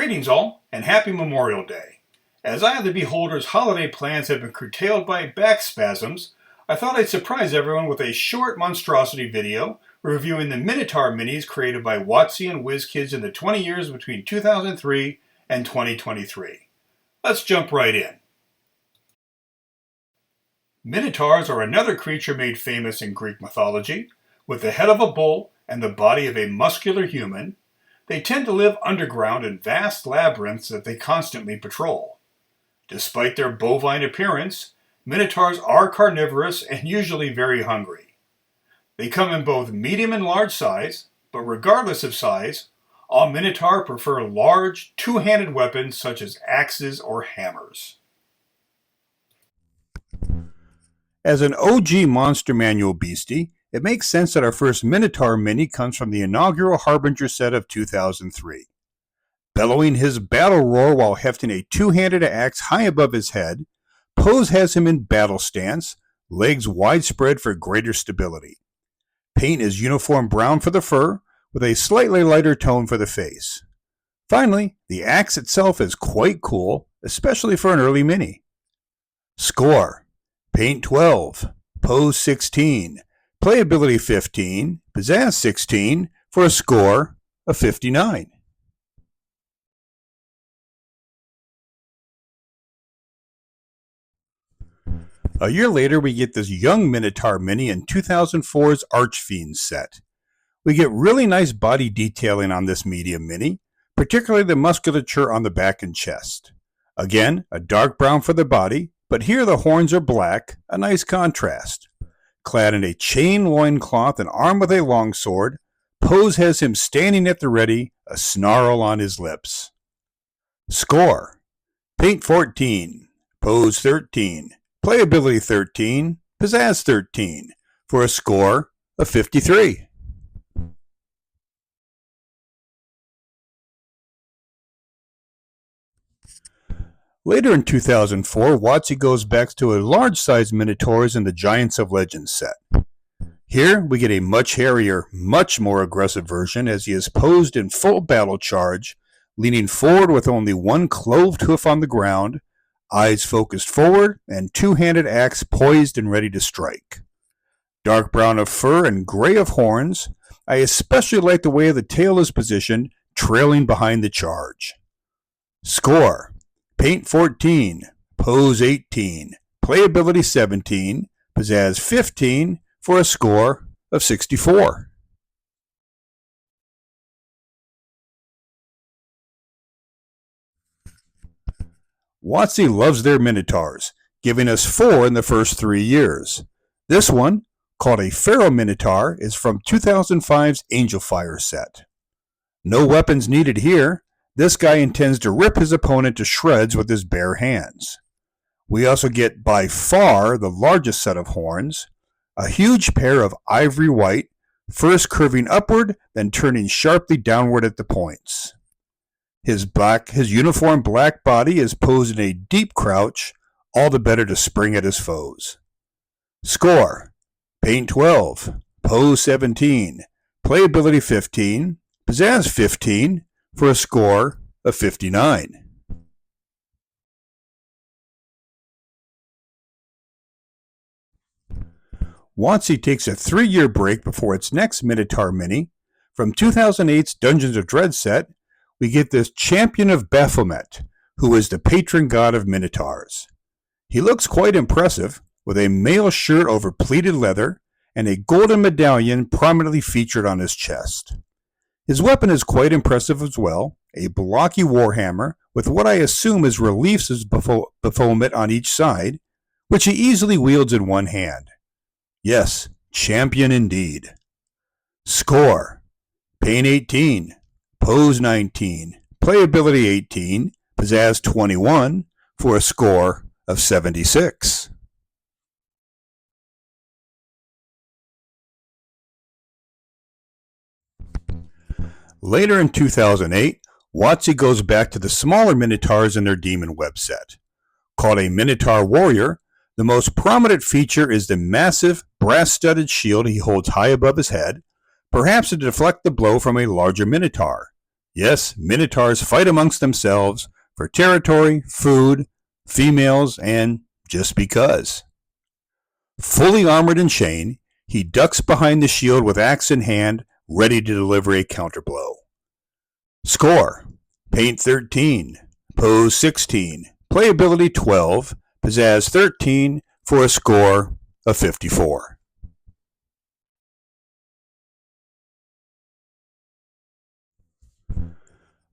Greetings all, and happy Memorial Day. As I, the beholder's holiday plans have been curtailed by back spasms, I thought I'd surprise everyone with a short Monstrosity video reviewing the Minotaur minis created by WOTC and WizKids in the 20 years between 2003 and 2023. Let's jump right in. Minotaurs are another creature made famous in Greek mythology. With the head of a bull and the body of a muscular human, they tend to live underground in vast labyrinths that they constantly patrol. Despite their bovine appearance, Minotaurs are carnivorous and usually very hungry. They come in both medium and large size, but regardless of size, all Minotaur prefer large, two-handed weapons such as axes or hammers. As an OG Monster Manual beastie, it makes sense that our first Minotaur mini comes from the inaugural Harbinger set of 2003. Bellowing his battle roar while hefting a two-handed axe high above his head, pose has him in battle stance, legs widespread for greater stability. Paint is uniform brown for the fur, with a slightly lighter tone for the face. Finally, the axe itself is quite cool, especially for an early mini. Score: Paint 12, Pose 16, Playability 15, Pizzazz 16, for a score of 59. A year later, we get this young Minotaur mini in 2004's Archfiend set. We get really nice body detailing on this medium mini, particularly the musculature on the back and chest. Again, a dark brown for the body, but here the horns are black, a nice contrast. Clad in a chain loincloth and armed with a longsword, Pose has him standing at the ready, a snarl on his lips. Score: Paint 14, Pose 13, Playability 13, Pizzazz 13, for a score of 53. Later in 2004, WotC goes back to a large-sized Minotaurs in the Giants of Legend set. Here, we get a much hairier, much more aggressive version as he is posed in full battle charge, leaning forward with only one cloved hoof on the ground, eyes focused forward, and two-handed axe poised and ready to strike. Dark brown of fur and gray of horns, I especially like the way the tail is positioned, trailing behind the charge. Score: Paint 14, Pose 18, Playability 17, Pizzazz 15, for a score of 64. WotC loves their Minotaurs, giving us 4 in the first 3 years. This one, called a Pharaoh Minotaur, is from 2005's Angel Fire set. No weapons needed here. This guy intends to rip his opponent to shreds with his bare hands. We also get by far the largest set of horns, a huge pair of ivory white, first curving upward, then turning sharply downward at the points. His uniform black body is posed in a deep crouch, all the better to spring at his foes. Score: Paint 12, Pose 17, Playability 15, Pizzazz 15, for a score of 59. WotC takes a 3-year break before its next Minotaur mini. From 2008's Dungeons of Dread set, we get this Champion of Baphomet, who is the patron god of Minotaurs. He looks quite impressive, with a mail shirt over pleated leather and a golden medallion prominently featured on his chest. His weapon is quite impressive as well, a blocky warhammer with what I assume is reliefs of Baphomet on each side, which he easily wields in one hand. Yes, champion indeed. Score: Paint 18, Pose 19, Playability 18, Pizzazz 21, for a score of 76. Later in 2008, WotC goes back to the smaller Minotaurs in their Demon Web set. Called a Minotaur Warrior, the most prominent feature is the massive, brass-studded shield he holds high above his head, perhaps to deflect the blow from a larger Minotaur. Yes, Minotaurs fight amongst themselves for territory, food, females, and just because. Fully armored and chained, he ducks behind the shield with axe in hand, ready to deliver a counterblow. Score: Paint 13, Pose 16, Playability 12, Pizzazz 13 for a score of 54.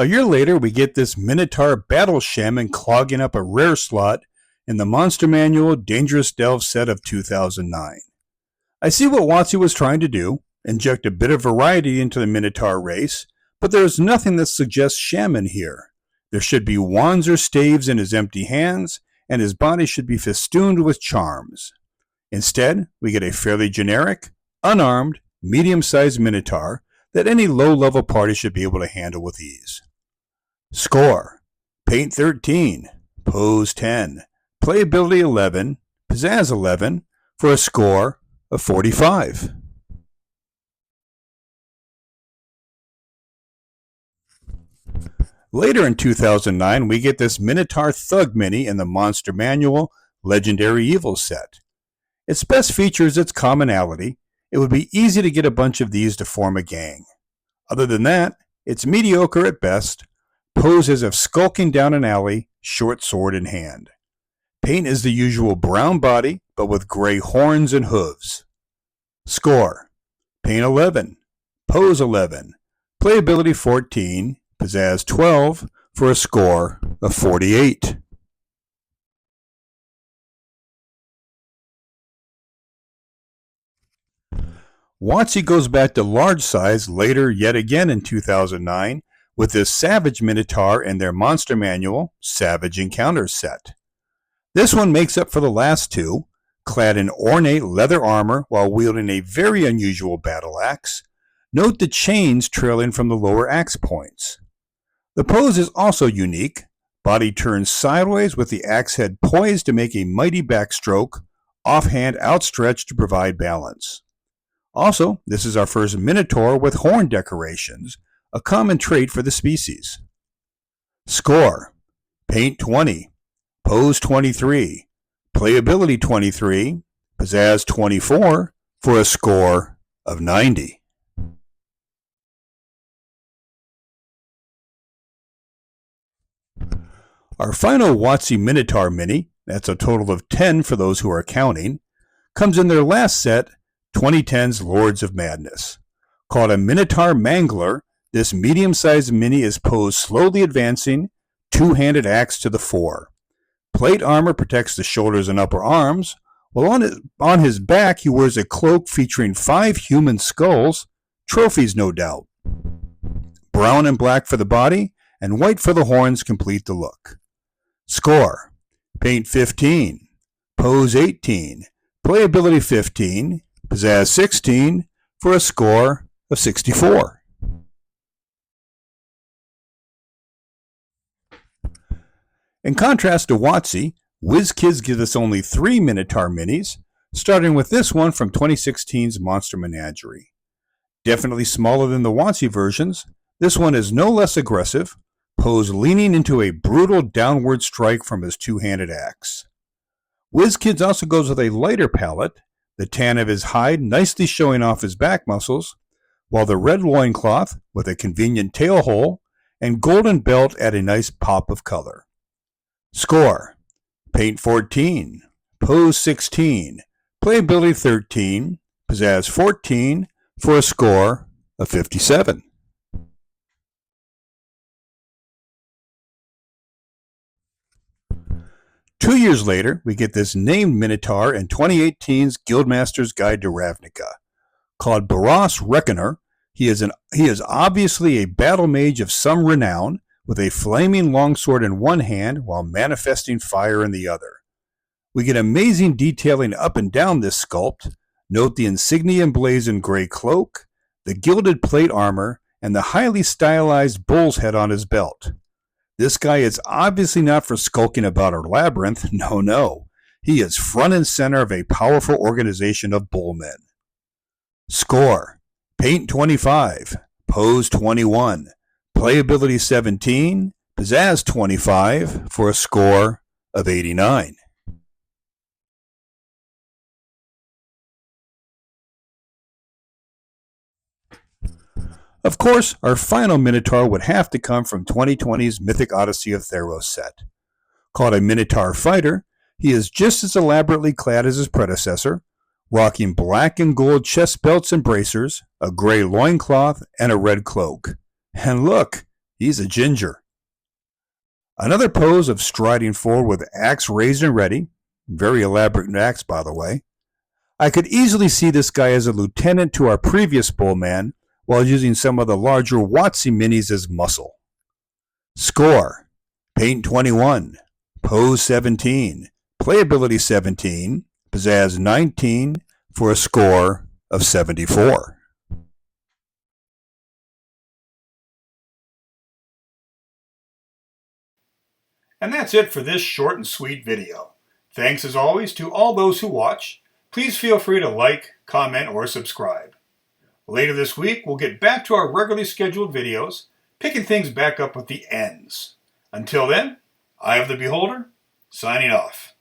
A year later, we get this Minotaur Battle Shaman clogging up a rare slot in the Monster Manual Dangerous Delve set of 2009. I see what WotC was trying to do, inject a bit of variety into the Minotaur race, but there is nothing that suggests shaman here. There should be wands or staves in his empty hands, and his body should be festooned with charms. Instead, we get a fairly generic, unarmed, medium-sized Minotaur that any low-level party should be able to handle with ease. Score: Paint 13, Pose 10, Playability 11, Pizzazz 11 for a score of 45. Later in 2009, we get this Minotaur Thug Mini in the Monster Manual Legendary Evil set. Its best feature is its commonality. It would be easy to get a bunch of these to form a gang. Other than that, it's mediocre at best, poses as if skulking down an alley, short sword in hand. Paint is the usual brown body, but with gray horns and hooves. Score: Paint 11, Pose 11, Playability 14, Pizzazz 12 for a score of 48. WotC goes back to large size later yet again in 2009 with this Savage Minotaur in their Monster Manual Savage Encounters set. This one makes up for the last two, clad in ornate leather armor while wielding a very unusual battle axe. Note the chains trailing from the lower axe points. The pose is also unique. Body turns sideways with the axe head poised to make a mighty backstroke, offhand outstretched to provide balance. Also, this is our first Minotaur with horn decorations, a common trait for the species. Score: Paint 20, Pose 23, Playability 23, Pizzazz 24 for a score of 90. Our final WotC Minotaur Mini, that's a total of 10 for those who are counting, comes in their last set, 2010's Lords of Madness. Called a Minotaur Mangler, this medium-sized mini is posed slowly advancing, two-handed axe to the fore. Plate armor protects the shoulders and upper arms, while on his back he wears a cloak featuring 5 human skulls, trophies no doubt. Brown and black for the body, and white for the horns complete the look. Score: Paint 15, Pose 18, Playability 15, Pizzazz 16 for a score of 64. In contrast to WotC, WizKids gives us only 3 Minotaur minis, starting with this one from 2016's Monster Menagerie. Definitely smaller than the WotC versions, this one is no less aggressive, posed leaning into a brutal downward strike from his two-handed axe. WizKids also goes with a lighter palette, the tan of his hide nicely showing off his back muscles, while the red loincloth, with a convenient tail hole, and golden belt add a nice pop of color. Score: Paint 14, Pose 16, Playability 13, Pizzazz 14 for a score of 57. Two years later, we get this named Minotaur in 2018's Guildmaster's Guide to Ravnica. Called Barros Reckoner, he is obviously a battle mage of some renown, with a flaming longsword in one hand while manifesting fire in the other. We get amazing detailing up and down this sculpt. Note the insignia emblazoned gray cloak, the gilded plate armor, and the highly stylized bull's head on his belt. This guy is obviously not for skulking about a labyrinth, no. He is front and center of a powerful organization of bullmen. Score: Paint 25, Pose 21, playability 17, pizzazz 25 for a score of 89. Of course, our final Minotaur would have to come from 2020's Mythic Odyssey of Theros set. Called a Minotaur fighter, he is just as elaborately clad as his predecessor, rocking black and gold chest belts and bracers, a gray loincloth, and a red cloak. And look, he's a ginger. Another pose of striding forward with axe raised and ready, very elaborate axe by the way. I could easily see this guy as a lieutenant to our previous bullman, while using some of the larger WOTC minis as muscle. Score: Paint 21, Pose 17, Playability 17, Pizzazz 19 for a score of 74. And that's it for this short and sweet video. Thanks as always to all those who watch. Please feel free to like, comment, or subscribe. Later this week, we'll get back to our regularly scheduled videos, picking things back up with the ends. Until then, Eye of the Beholder, signing off.